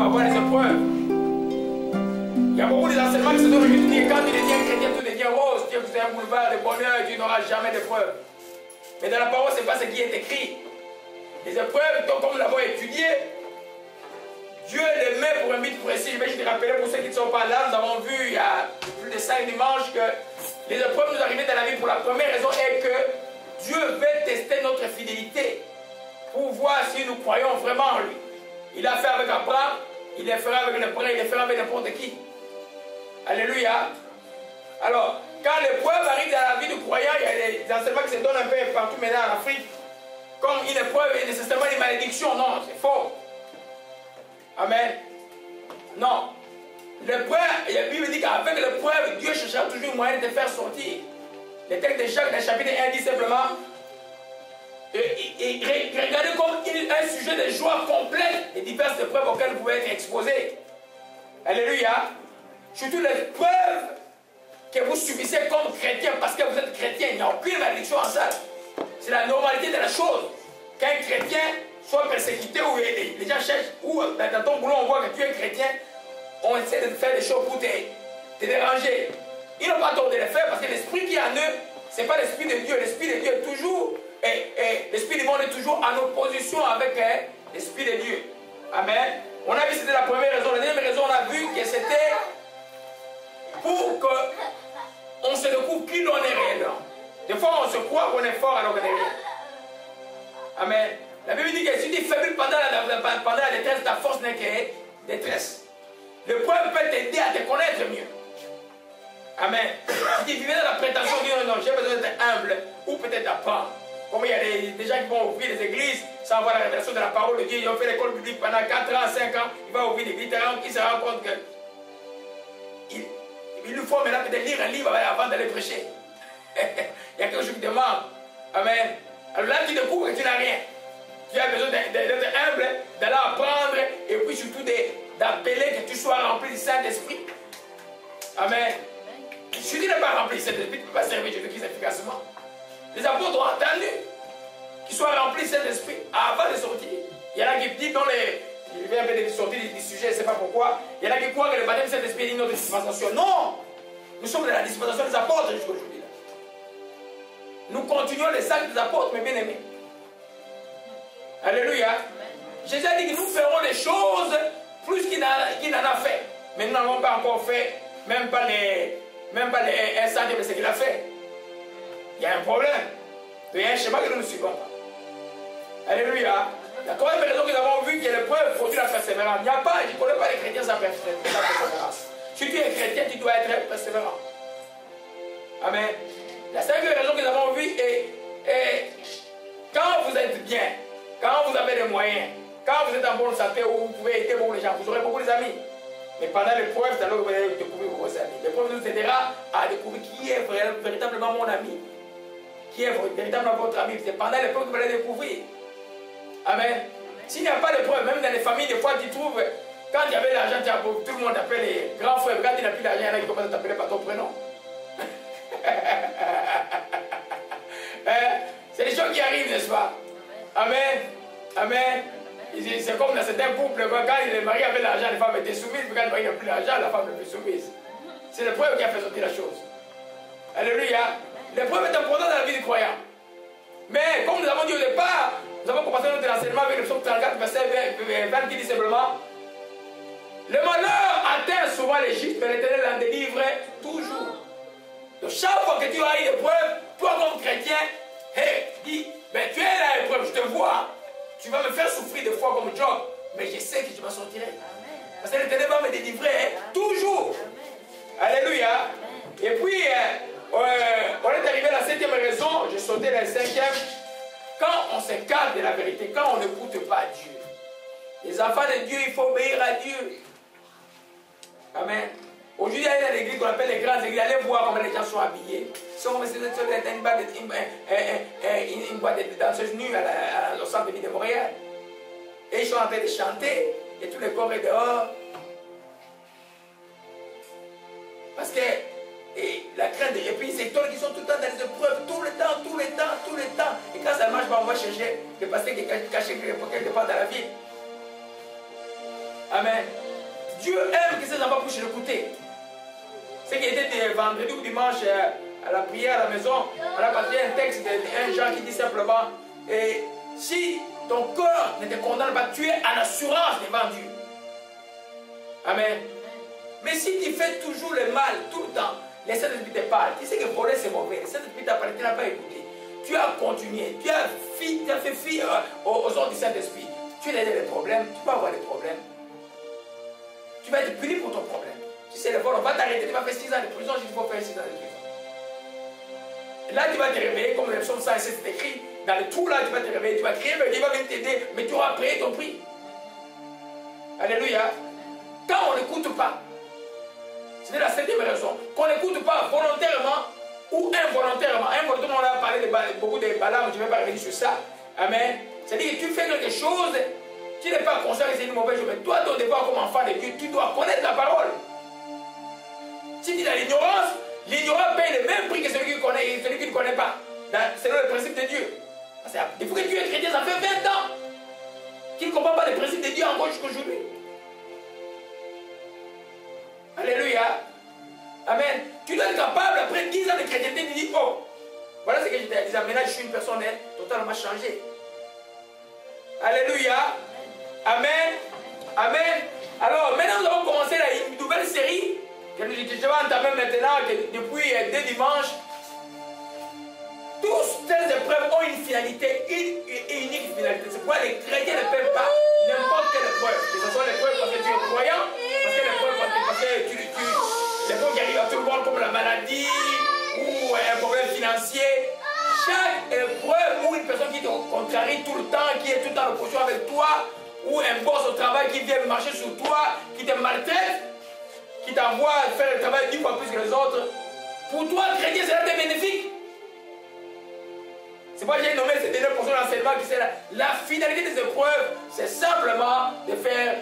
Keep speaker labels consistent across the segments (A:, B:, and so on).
A: avoir des épreuves. Il y a beaucoup d'enseignements qui se donnent aujourd'hui qui disent quand tu deviens chrétien, tout devient rose. Dieu vous a un boulevard de bonheur, tu n'auras jamais d'épreuves. Mais dans la parole, ce n'est pas ce qui est écrit. Les épreuves, comme nous l'avons étudié, Dieu les met pour un but précis. Je vais juste te rappeler pour ceux qui ne sont pas là, nous avons vu il y a plus de 5 dimanches que les épreuves nous arrivent dans la vie pour la première raison est que Dieu veut tester notre fidélité pour voir si nous croyons vraiment en lui. Il a fait avec Abraham, il le fera avec le prêtre, il le fera avec n'importe qui. Alléluia. Alors, quand l'épreuve arrive dans la vie du croyant, il y a des enseignements qui se donnent un peu partout maintenant en Afrique. Comme une épreuve est nécessairement une malédiction. Non, c'est faux. Amen. Non. L'épreuve, la Bible dit qu'avec l'épreuve, Dieu cherchera toujours un moyen de te faire sortir. Le texte de Jacques, dans le chapitre 1, dit simplement regardez comme un sujet de joie complète les diverses épreuves auxquelles vous pouvez être exposés. Alléluia. Surtout les épreuves que vous subissez comme chrétien parce que vous êtes chrétien. Il n'y a aucune malédiction en ça. C'est la normalité de la chose. Qu'un chrétien soit persécuté ou les gens cherchent, ou dans ton boulot on voit que tu es chrétien, on essaie de faire des choses pour te déranger. Ils n'ont pas tort de le faire parce que l'esprit qui est en eux, ce n'est pas l'esprit de Dieu. L'esprit de Dieu est toujours, l'esprit du monde est toujours en opposition avec l'esprit de Dieu. Amen. On a vu que c'était la première raison. La deuxième raison, on a vu que c'était pour qu'on se découvre qui l'on est réellement. Des fois, on se croit qu'on est fort alors qu'on n'est rien. Amen. La Bible dit que si tu es faible pendant la détresse, ta force n'est que détresse. L'épreuve peut t'aider à te connaître mieux. Amen. Si tu vivais dans la prétention de dire non, j'ai besoin d'être humble ou peut-être d'apprendre. Comme il y a des gens qui vont ouvrir des églises sans avoir la révélation de la parole de Dieu, ils ont fait l'école publique pendant 4 ans, 5 ans, il va ouvrir l'église, il se rend compte que il lui faut maintenant peut-être lire un livre avant d'aller prêcher. Il y a quelque chose qui te manque. Amen. Alors là, tu découvres que tu n'as rien. Tu as besoin d'être humble, d'aller apprendre et puis surtout d'appeler que tu sois rempli du Saint-Esprit. Amen. Si tu n'es pas rempli du Saint-Esprit, tu ne peux pas servir Jésus-Christ efficacement. Les apôtres ont entendu qu'ils soient remplis du Saint-Esprit avant de sortir. Il y en a qui disent dans les... Je vais un peu sortir du sujet, je ne sais pas pourquoi. Il y en a qui croient que le baptême du Saint-Esprit est notre dispensation. Non! Nous sommes dans la dispensation des apôtres jusqu'à aujourd'hui. Nous continuons les actes des apôtres, mes bien-aimés. Alléluia. Jésus a dit que nous ferons des choses plus qu'il en a fait. Mais nous n'avons pas encore fait, même pas un centième de ce qu'il a fait. Il y a un problème. Il y a un schéma que nous ne suivons pas. Alléluia. La troisième raison que nous avons vu que l'épreuve produit la persévérance. Il n'y a pas, je ne connais pas les chrétiens sans persévérance. Si tu es chrétien, tu dois être persévérant. Amen. La cinquième raison que nous avons vue est quand vous êtes bien, quand vous avez des moyens, quand vous êtes en bonne santé, où vous pouvez aider beaucoup de gens, vous aurez beaucoup d'amis. Mais pendant l'épreuve, c'est alors que vous allez découvrir vos amis. L'épreuve nous aidera à découvrir qui est véritablement mon ami, qui est véritablement votre ami. C'est pendant l'épreuve que vous allez découvrir. Amen. S'il n'y a pas d'épreuve, même dans les familles, des fois, tu trouves, quand il y avait l'argent, tout le monde t'appelle les grands frères. Quand il n'y a plus d'argent, il y en a qui commencent à t'appeler par ton prénom. C'est des choses qui arrivent, n'est-ce pas? Amen. Amen. C'est comme dans certains couples, quand les maris avaient l'argent, les femmes étaient soumises, mais quand le mari n'a plus l'argent, la femme n'est plus soumise. C'est l'épreuve qui a fait sortir la chose. Alléluia. L'épreuve est importante dans la vie du croyant. Mais comme nous avons dit au départ, nous avons commencé notre enseignement avec le psaume 34, verset 20 qui dit simplement: le malheur atteint souvent l'Égypte, mais l'Éternel en délivre toujours. Donc chaque fois que tu as une épreuve, toi comme chrétien, dis, ben tu es là l'épreuve, je te vois. Tu vas me faire souffrir des fois comme Job, mais je sais que tu m'en sortirai. Parce que l'Éternel va me délivrer toujours. Alléluia. Et puis, on est arrivé à la 7e raison, j'ai sauté la 5e. Quand on s'écarte de la vérité, quand on n'écoute pas Dieu, les enfants de Dieu, il faut obéir à Dieu. Amen. Aujourd'hui, il y a une église qu'on appelle les grandes églises. Allez voir comment les gens sont habillés. Ils sont comme si c'était une boîte de danseuses nues au centre de ville de Montréal. Et ils sont en train de chanter et tous les corps sont dehors. Parce que la crainte, et puis c'est eux qui sont tout le temps dans les épreuves, tout le temps. Et quand ça marche, on va chercher le pasteur qui est caché quelque part dans la ville. Amen. Amen. Dieu aime que ses enfants puissent l'écouter. Ce qui était vendredi ou dimanche à la prière à la maison, on a passé un texte d'un Jean qui dit simplement, et si ton cœur ne te condamne pas, tu es en assurance devant Dieu. Amen. Mais si tu fais toujours le mal, tout le temps, les Saint-Esprit te parlent. Tu sais que voler c'est mauvais. Les Saint-Esprit t'a parlé, tu n'as pas écouté. Tu as continué, tu as fait fi aux ordres du Saint-Esprit. Tu as des problèmes, tu peux avoir des problèmes. Tu vas être puni pour ton problème. Si c'est le vol, on va t'arrêter, tu vas faire 6 ans de prison, il faut faire 6 ans de prison. Et là, tu vas te réveiller, comme le psaume 107 c'est écrit, dans le trou là, tu vas te réveiller, tu vas crier, mais Dieu va venir t'aider, mais tu auras payé ton prix. Alléluia. Quand on n'écoute pas, c'est la 7e raison, qu'on n'écoute pas volontairement ou involontairement. Involontairement, on a parlé de beaucoup de Balaam, je ne vais pas revenir sur ça. Amen. C'est-à-dire que tu fais quelque chose, tu n'es pas conscient que c'est une mauvaise chose, mais toi, ton devoir comme enfant de Dieu, tu dois connaître la parole. Si tu es dans l'ignorance, l'ignorant paye le même prix que celui qui connaît et celui qui ne connaît pas. Selon le principe de Dieu. Il faut que tu es chrétien, ça fait 20 ans qu'il ne comprend pas les principes de Dieu encore jusqu'aujourd'hui. Alléluia. Amen. Tu dois être capable, après 10 ans de chrétienté, de dire, oh, voilà ce que je t'ai dit. Maintenant, je suis une personne totalement changée. Alléluia. Amen. Amen. Alors, maintenant, nous avons commencé une nouvelle série que je vais entamer maintenant, que depuis 2 dimanches. Toutes ces épreuves ont une finalité, une unique finalité. C'est pourquoi les chrétiens ne peuvent pas n'importe quelle épreuve. Que ce soit l'épreuve parce que tu es croyant, parce que l'épreuve parce que l'épreuve qui arrive à tout le monde comme la maladie ou un problème financier. Chaque épreuve ou une personne qui te contrarie tout le temps, qui est tout le temps en opposition avec toi, ou un boss au travail qui vient marcher sur toi, qui te maltraite, qui t'envoie faire le travail 10 fois plus que les autres, pour toi, chrétien, cela t'est bénéfique. C'est pourquoi j'ai nommé cette dernière portion d'enseignement qui c'est la finalité des épreuves, c'est simplement de faire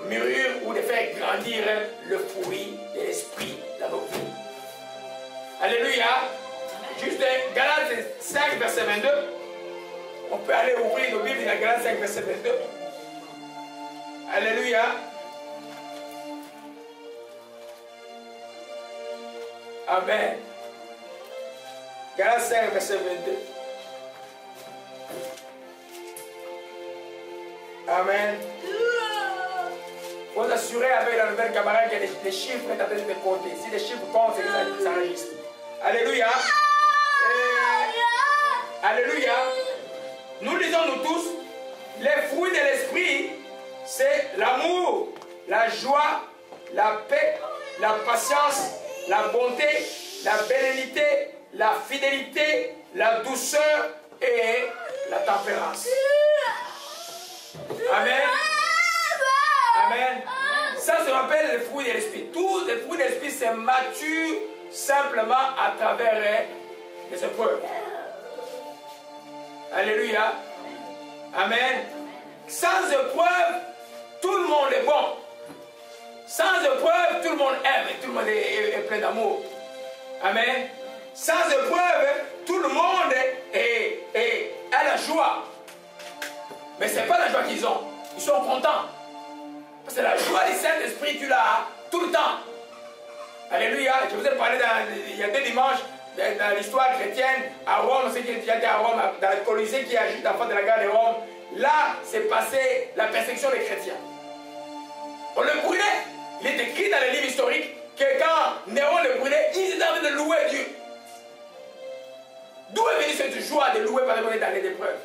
A: mûrir ou de faire grandir le fruit de l'esprit dans nos vies. Alléluia. Juste Galates 5, verset 22. On peut aller ouvrir nos Bibles dans Galates 5, verset 22. Alléluia. Amen. Galates 5, verset 22. Amen. Il faut s'assurer avec la nouvelle camarade que les chiffres sont en train de compter. Si les chiffres comptent, c'est que ça enregistre. Alléluia. Alléluia. Nous lisons nous tous, les fruits de l'esprit, c'est l'amour, la joie, la paix, la patience, la bonté, la bénignité, la fidélité, la douceur et la tempérance. Amen. Amen. Ça se rappelle les fruits de l'esprit. Tous les fruits de l'esprit se maturent simplement à travers les épreuves. Alléluia. Amen. Sans épreuve, tout le monde est bon. Sans épreuve, tout le monde aime et tout le monde est plein d'amour. Amen. Sans épreuve, tout le monde a la joie. Mais ce n'est pas la joie qu'ils ont. Ils sont contents. Parce que la joie du Saint-Esprit, tu l'as tout le temps. Alléluia. Je vous ai parlé il y a 2 dimanches dans l'histoire chrétienne à Rome, ceux qui étaient à Rome, dans le Colisée qui est juste en face de la gare de Rome. Là, c'est passé la persécution des chrétiens. On le brûlait. Il est écrit dans les livres historiques que quand Néron le brûlait, ils étaient en train de louer Dieu. D'où est venue cette joie de louer pendant qu'on est dans les épreuves?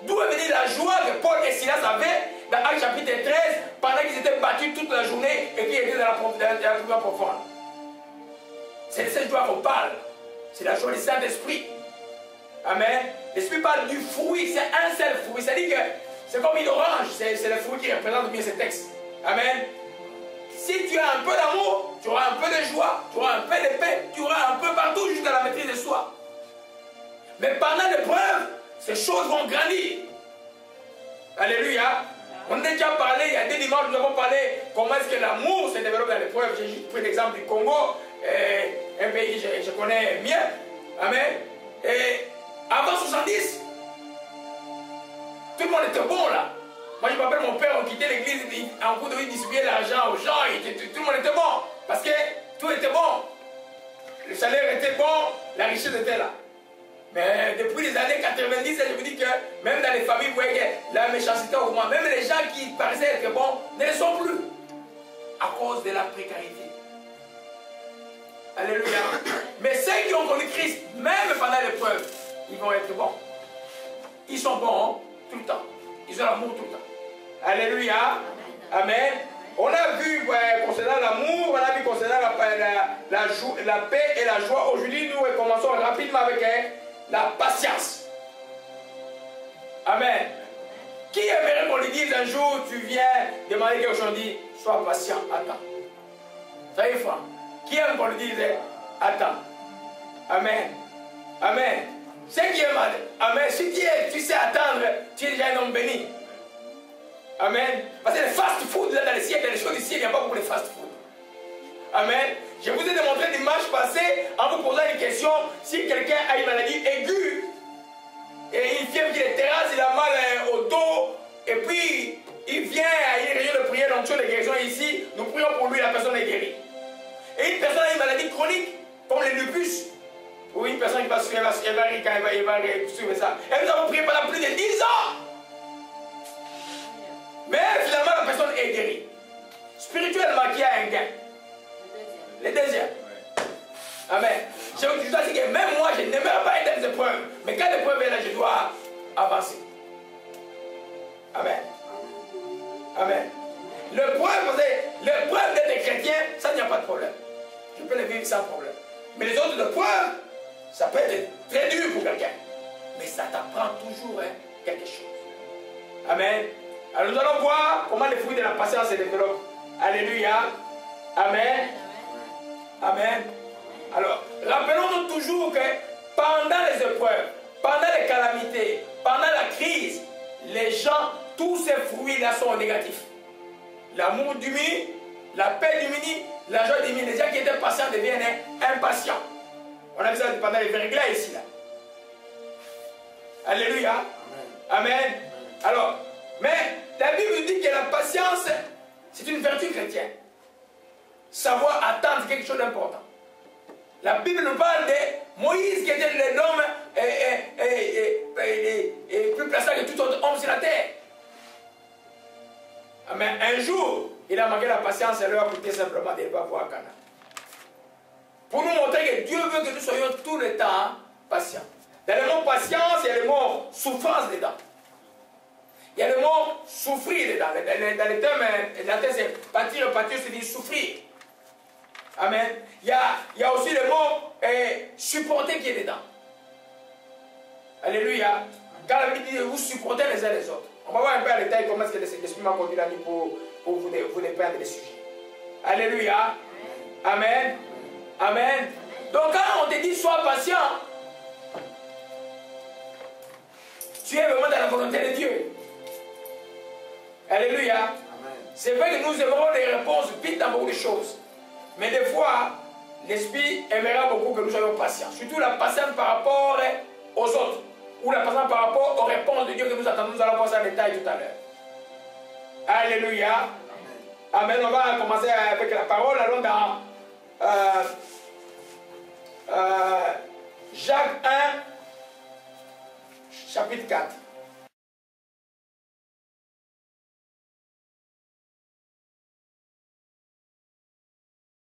A: D'où est venue la joie que Paul et Silas avaient dans Actes chapitre 13 pendant qu'ils étaient battus toute la journée et qu'ils étaient dans la prière profonde? C'est de cette joie qu'on parle. C'est la joie du Saint-Esprit. Amen. L'Esprit parle du fruit, c'est un seul fruit. C'est-à-dire que c'est comme une orange, c'est le fruit qui représente bien ce texte. Amen. Si tu as un peu d'amour, tu auras un peu de joie, tu auras un peu de paix, tu auras un peu partout jusqu'à la maîtrise de soi. Mais pendant l'épreuve, ces choses vont grandir. Alléluia. On a déjà parlé, il y a 2 dimanches, nous avons parlé comment est-ce que l'amour se développe dans l'épreuve. J'ai juste pris l'exemple du Congo, un pays que je connais bien. Amen. Et avant 70, tout le monde était bon là. Moi, je me rappelle, mon père, on quittait l'église, en cours de vie, il distribuait l'argent aux gens, tout le monde était bon. Parce que tout était bon. Le salaire était bon, la richesse était là. Mais depuis les années 90, je vous dis que même dans les familles, vous voyez que la méchanceté augmente. Même les gens qui paraissaient être bons ne le sont plus. À cause de la précarité. Alléluia. Mais ceux qui ont connu Christ, même pendant l'épreuve, ils vont être bons. Ils sont bons tout le temps. Ils ont l'amour tout le temps. Alléluia. Amen. On a vu concernant l'amour, on a vu concernant la paix et la joie. Aujourd'hui, nous commençons rapidement avec la patience. Amen. Qui aimerait qu'on lui dise un jour, tu viens demander quelque chose, on dit, sois patient, attends. Ça y est, frère. Qui aime qu'on lui dise, attends. Amen. Amen. C'est qui aime, amen. Si tu sais attendre, tu es déjà un homme béni. Amen. Parce que les fast-food, là, dans les siècles, les choses ici, il n'y a pas beaucoup de fast-food. Amen. Je vous ai démontré dimanche passé, en vous posant une question, si quelqu'un a une maladie aiguë, et il fièvre qu'il est terrasse, il a mal au dos, et puis il vient à une réunion de prière, donc sur les guérisons ici, nous prions pour lui, la personne est guérie. Et une personne a une maladie chronique, comme le lupus, ou une personne qui va suivre, elle va suivre ça. Et nous avons prié pendant plus de 10 ans. Mais finalement, la personne est guérie. Spirituellement, qui a un gain? Le deuxième. Amen. Je dois dire que même moi, je n'aimerais pas être dans les épreuves. Mais quand l'épreuve est là, je dois avancer. Amen. Amen. L'épreuve d'être chrétien, ça n'y a pas de problème. Je peux le vivre sans problème. Mais les autres épreuves, ça peut être très dur pour quelqu'un. Mais ça t'apprend toujours quelque chose. Amen. Alors nous allons voir comment les fruits de la patience se développent. Alléluia. Amen. Amen. Alors, rappelons-nous toujours que pendant les épreuves, pendant les calamités, pendant la crise, les gens, tous ces fruits-là sont négatifs. L'amour diminue, la paix diminue, la joie diminue. Les gens qui étaient patients deviennent impatients. On a vu ça pendant les verglas ici. Là. Alléluia. Amen. Amen. Alors, mais la Bible dit que la patience, c'est une vertu chrétienne. Savoir attendre quelque chose d'important. La Bible nous parle de Moïse qui était l'homme plus placé que tout autre homme sur la terre. Mais un jour, il a manqué la patience et lui a coûté simplement de ne pas voir Canaan. Pour nous montrer que Dieu veut que nous soyons tout le temps patients. Dans le mot patience, il y a le mot souffrance dedans. Il y a le mot souffrir dedans. Dans les termes, c'est pâtir, c'est dire souffrir. Amen. Il y a aussi le mot supporter qui est dedans. Alléluia. Quand la Bible dit vous supportez les uns les autres. On va voir un peu en détail comment est-ce que l'Esprit m'a conduit là pour vous dépeindre les sujets. Alléluia. Amen. Amen. Donc quand on te dit sois patient, tu es vraiment dans la volonté de Dieu. Alléluia. C'est vrai que nous aimerons des réponses vite dans beaucoup de choses. Mais des fois, l'Esprit aimera beaucoup que nous soyons patients. Surtout la patience par rapport aux autres. Ou la patience par rapport aux réponses de Dieu que nous attendons. Nous allons voir ça en détail tout à l'heure. Alléluia. Amen. On va commencer avec la parole. Allons dans Jacques 1, chapitre 4.